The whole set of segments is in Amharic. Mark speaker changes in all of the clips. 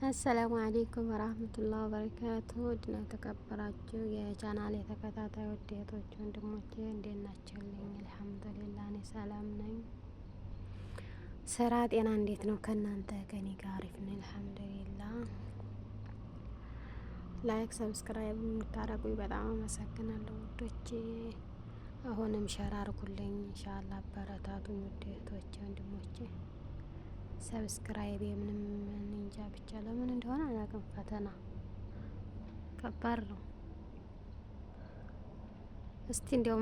Speaker 1: አሰላሙ አሌይኩም ወራህመቱላሂ ወበረካቱሁ። ውድና የተከበራችሁ የቻናሌ ተከታታዮች እህቶች ወንድሞቼ እንዴት ናችሁልኝ? አልሐምዱሊላህ እኔ ሰላም ነኝ። ስራ ጤና እንዴት ነው ከእናንተ? ከኔ ጋር አሪፍ ነኝ አልሐምዱሊላህ። ላይክ ሰብስክራይብ የምታደርጉኝ በጣም አመሰግናለሁ ውዶቼ። አሁንም ሸር አድርጉልኝ ኢንሻአላህ፣ አበረታቱኝ ውድ እህቶቼ ወንድሞቼ። ሰብስክራይብ የምንም እንጃ ብቻ ለምን እንደሆነ አላውቅም፣ ፈተና ከባድ ነው። እስቲ እንዲያው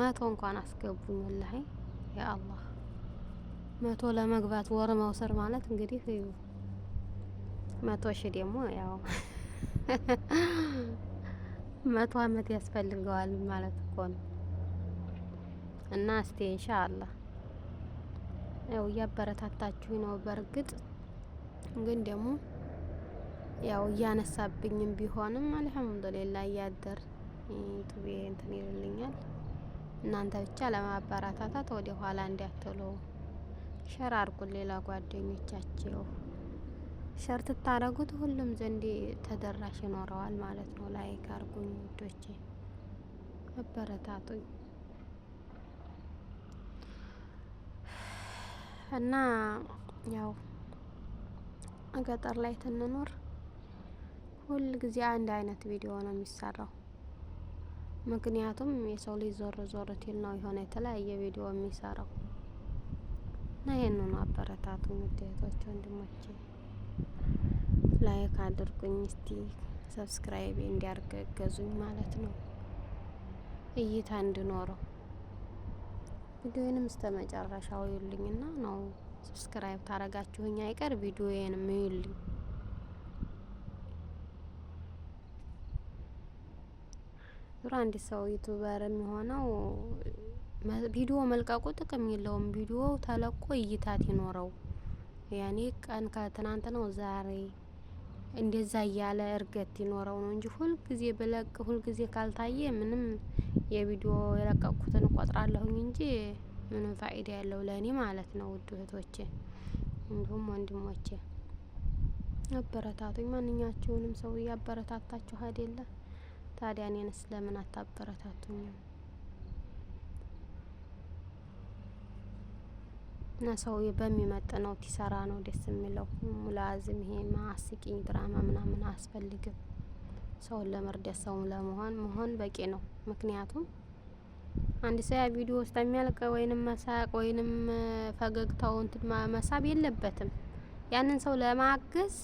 Speaker 1: መቶ እንኳን አስገቡኝ ወላሂ ያ አላህ። 100 ለመግባት ወር መውሰድ ማለት እንግዲህ 100 ሺህ ደግሞ ያው 100 አመት ያስፈልገዋል ማለት እኮ ነው። እና እስቲ ኢንሻአላህ ያው እያበረታታችሁ ነው። በእርግጥ ግን ደግሞ ያው እያነሳብኝም ቢሆንም አልሐምዱሊላህ እያደር ዩቲዩብ እንትን ይልልኛል። እናንተ ብቻ ለማበረታታት ወደ ኋላ እንዲያትሉ ሸር አድርጉ። ሌላ ጓደኞቻችሁ ሸር ትታረጉት ሁሉም ዘንድ ተደራሽ ይኖረዋል ማለት ነው። ላይክ አድርጉኝ ውዶቼ፣ አበረታቱኝ። እና ያው ገጠር ላይ ትንኖር ሁል ጊዜ አንድ አይነት ቪዲዮ ነው የሚሰራው። ምክንያቱም የሰው ልጅ ዞር ዞር ሲል ነው የሆነ የተለያየ ቪዲዮ የሚሰራው። እና ይሄንን ነው አበረታቱኝ ውድ እህቶች ወንድሞቼ፣ ላይክ አድርጉኝ። እስቲ ሰብስክራይብ እንዲያርገዙኝ ማለት ነው፣ እይታ እንድኖረው። ቪዲዮዬንም እስከ መጨረሻው ይዩልኝና ነው ሰብስክራይብ ታረጋችሁኝ አይቀር ቪዲዮዬንም ይዩልኝ። ዙራ አንድ ሰው ዩቲዩበር የሚሆነው ቪዲዮ መልቀቁ ጥቅም የለውም። ቪዲዮ ተለቆ እይታት ይኖረው። ያኔ ቀን ከትናንት ነው ዛሬ እንደዛ እያለ እርገት ይኖረው ነው እንጂ ሁል ጊዜ ብለቅ ሁል ጊዜ ካልታየ ምንም የቪዲዮ የለቀቁትን እቆጥራለሁኝ እንጂ ምንም ፋይዳ ያለው ለኔ ማለት ነው። ውድ እህቶቼ እንዲሁም ወንድሞቼ አበረታቱኝ። ማንኛቸውንም ሰው እያበረታታችሁ አይደለ? ታዲያ እኔንስ ለምን አታበረታቱኝም? እና ሰው በሚመጥነው ሲሰራ ነው ደስ የሚለው። ሙላዝም ይሄ አስቂኝ ድራማ ምናምን አያስፈልግም። ሰውን ለመርዳት ሰው መሆን በቂ ነው። ምክንያቱም አንድ ሰው ያ ቪዲዮ ውስጥ የሚያልቅ ወይንም መሳቅ ወይንም ፈገግታው እንትን መሳብ የለበትም። ያንን ሰው ለማገዝ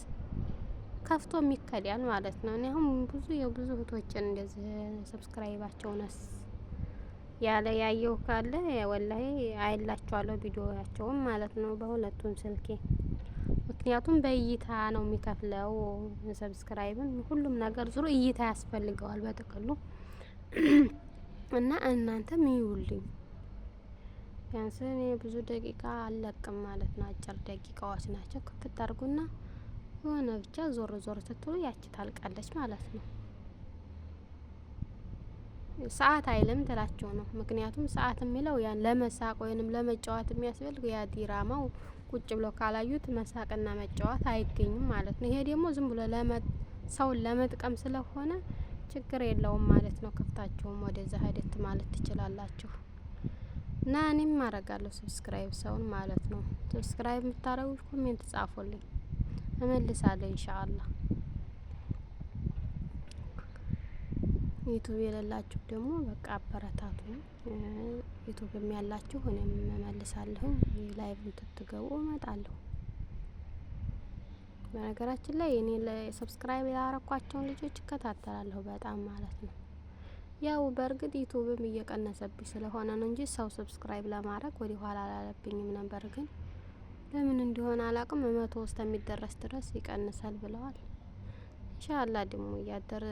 Speaker 1: ከፍቶ የሚከዳል ማለት ነው። እኔ አሁን ብዙ እህቶችን እንደዚህ ሰብስክራይባቸውንስ ያለ ያየው ካለ ወላሂ አይላችኋለሁ ቪዲዮያቸውም ማለት ነው በሁለቱም ስልኬ። ምክንያቱም በእይታ ነው የሚከፍለው ሰብስክራይብን፣ ሁሉም ነገር ዙሮ እይታ ያስፈልገዋል በጥቅሉ። እና እናንተም ይዩልኝ። ቢያንስ እኔ ብዙ ደቂቃ አልለቅም ማለት ነው፣ አጭር ደቂቃዎች ናቸው። ክፍት አድርጉና የሆነ ብቻ ዞር ዞር ስትሉ ያቺ ታልቃለች ማለት ነው። ሰዓት አይልም ትላቸው ነው። ምክንያቱም ሰዓት የሚለው ያን ለመሳቅ ወይንም ለመጫወት የሚያስፈልግ ያ ዲራማው ቁጭ ብሎ ካላዩት መሳቅና መጫወት አይገኝም ማለት ነው። ይሄ ደግሞ ዝም ብሎ ሰውን ለመጥቀም ስለሆነ ችግር የለውም ማለት ነው። ከፍታችሁም ወደዛ ሂደት ማለት ትችላላችሁ። እና እኔም አረጋለሁ ሰብስክራይብ ሰውን ማለት ነው። ሰብስክራይብ የምታረጉ ኮሜንት ጻፉልኝ፣ እመልሳለሁ ኢንሻአላህ። ዩቲዩብ የሌላችሁ ደግሞ በቃ አበረታቱኝ። ዩቲዩብም ያላችሁ እኔም እመልሳለሁ። ላይቭ ትትገቡ እመጣለሁ። በነገራችን ላይ እኔ ለሰብስክራይብ ያረኳቸውን ልጆች እከታተላለሁ በጣም ማለት ነው። ያው በእርግጥ ዩቲዩብም እየቀነሰብኝ ስለሆነ ነው እንጂ ሰው ሰብስክራይብ ለማድረግ ወደ ኋላ አላለብኝም ነበር። ግን ለምን እንደሆነ አላውቅም 100 ውስጥ የሚደረስ ድረስ ይቀንሳል ብለዋል። ኢንሻአላህ ደግሞ እያደረ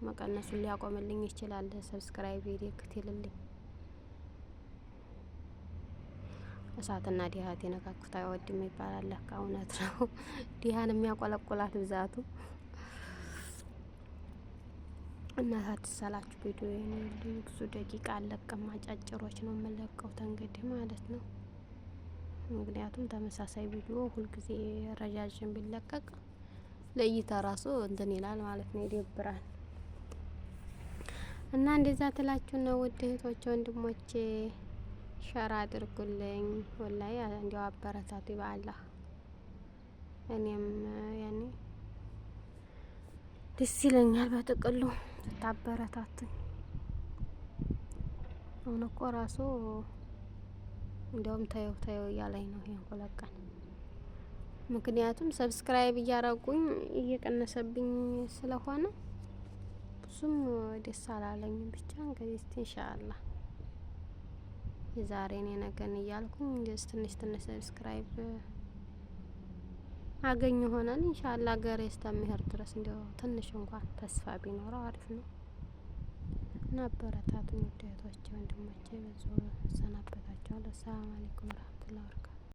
Speaker 1: መቀነሱን ሊያቆምልኝ ይችላል። ሰብስክራይብ ይልልኝ። እሳትና ዲሃት የነካኩት አይወድም ይባላል። ለካ እውነት ነው። ዲሃን የሚያቆለቁላት ብዛቱ። እና ሳትሰላችሁ ቪዲዮ ብዙ ደቂቃ አለቅም፣ አጫጭሮች ነው የምለቀው ተንግዲህ ማለት ነው። ምክንያቱም ተመሳሳይ ቪዲዮ ሁልጊዜ ረጃጅም ቢለቀቅ ለእይታ ራሱ እንትን ይላል ማለት ነው፣ ይደብራል። እና እንደዛ ትላችሁ ነው ውድ እህቶቼ ወንድሞቼ፣ ሸራ አድርጉልኝ። ወላሂ እንዲያው አበረታቱ በአላህ። እኔም ያኔ ደስ ይለኛል በጥቅሉ ስታበረታቱኝ። አሁን እኮ ራሱ እንዲያውም ታየው ታየው እያለኝ ነው ይሄን ሁለት ቀን። ምክንያቱም ሰብስክራይብ እያረጉኝ እየቀነሰብኝ ስለሆነ ብዙም ደስ አላለኝም። ብቻ እንግዲህ እስቲ ኢንሻአላህ የዛሬን የነገን እያልኩኝ እንደዚህ ትንሽ ትንሽ ሰብስክራይብ አገኝ ይሆናል ኢንሻአላህ። ሀገሬ እስከምሄድ ድረስ እንዲያው ትንሽ እንኳን ተስፋ ቢኖረው አሪፍ ነው። እና አበረታቱኝ ውድ እህቶቼ ወንድሞቼ። በዚሁ እሰናበታችኋለሁ። ሰላም አለይኩም።